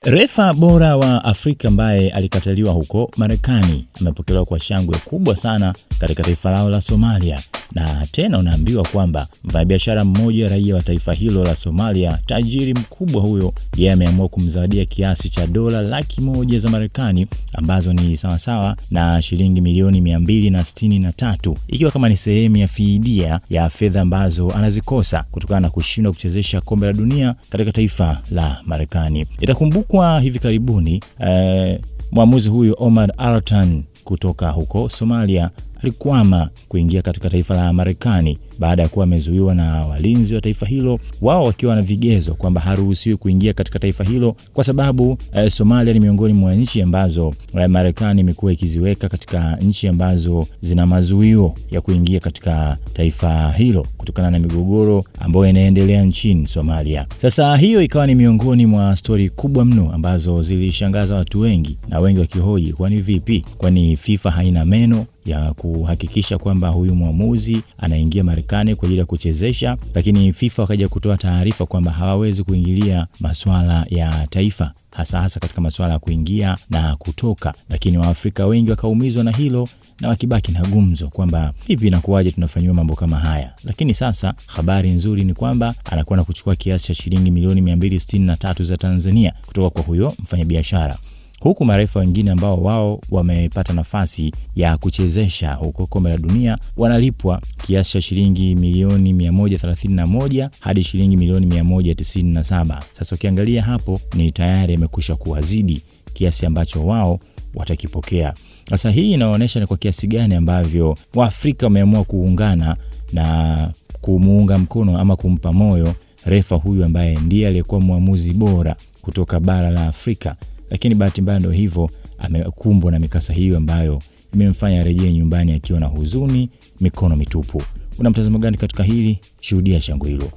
Refa bora wa Afrika ambaye alikataliwa huko Marekani amepokelewa kwa shangwe kubwa sana katika taifa lao la Somalia. Na tena unaambiwa kwamba mfanyabiashara mmoja raia wa taifa hilo la Somalia, tajiri mkubwa huyo, yeye ameamua kumzawadia kiasi cha dola 100,000 za Marekani ambazo ni sawasawa na shilingi milioni 263, ikiwa kama ni sehemu ya fidia ya fedha ambazo anazikosa kutokana na kushindwa kuchezesha kombe la dunia katika taifa la Marekani. Itakumbukwa hivi karibuni mwamuzi huyu Omar Artan kutoka huko Somalia alikwama kuingia katika taifa la Marekani baada ya kuwa amezuiwa na walinzi wa taifa hilo, wao wakiwa na vigezo kwamba haruhusiwi kuingia katika taifa hilo kwa sababu Somalia ni miongoni mwa nchi ambazo Marekani imekuwa ikiziweka katika nchi ambazo zina mazuio ya kuingia katika taifa hilo kutokana na migogoro ambayo inaendelea nchini Somalia. Sasa hiyo ikawa ni miongoni mwa stori kubwa mno ambazo zilishangaza watu wengi, na wengi wakihoji kwani vipi, kwani FIFA haina meno ya kuhakikisha kwamba huyu mwamuzi anaingia Marekani kwa ajili ya kuchezesha, lakini FIFA wakaja kutoa taarifa kwamba hawawezi kuingilia masuala ya taifa, hasa katika masuala ya kuingia na kutoka. Lakini Waafrika wengi wakaumizwa na hilo na wakibaki na gumzo kwamba vipi inakuwaje tunafanywa mambo kama haya. Lakini sasa habari nzuri ni kwamba anakwenda kuchukua kiasi cha shilingi milioni 263 za Tanzania kutoka kwa huyo mfanyabiashara, huku marefa wengine ambao wao wamepata nafasi ya kuchezesha huko kombe la dunia wanalipwa kiasi cha shilingi milioni 131 hadi shilingi milioni 197. Sasa ukiangalia hapo ni tayari imekwisha kuwazidi kiasi ambacho wao watakipokea. Sasa hii inaonyesha ni kwa kiasi gani ambavyo Waafrika wameamua kuungana na kumuunga mkono ama kumpa moyo refa huyu ambaye ndiye aliyekuwa mwamuzi bora kutoka bara la Afrika. Lakini bahati mbaya ndio hivyo, amekumbwa na mikasa hiyo ambayo imemfanya arejee nyumbani akiwa na huzuni, mikono mitupu. Una mtazamo gani katika hili? Shuhudia shangwe hilo.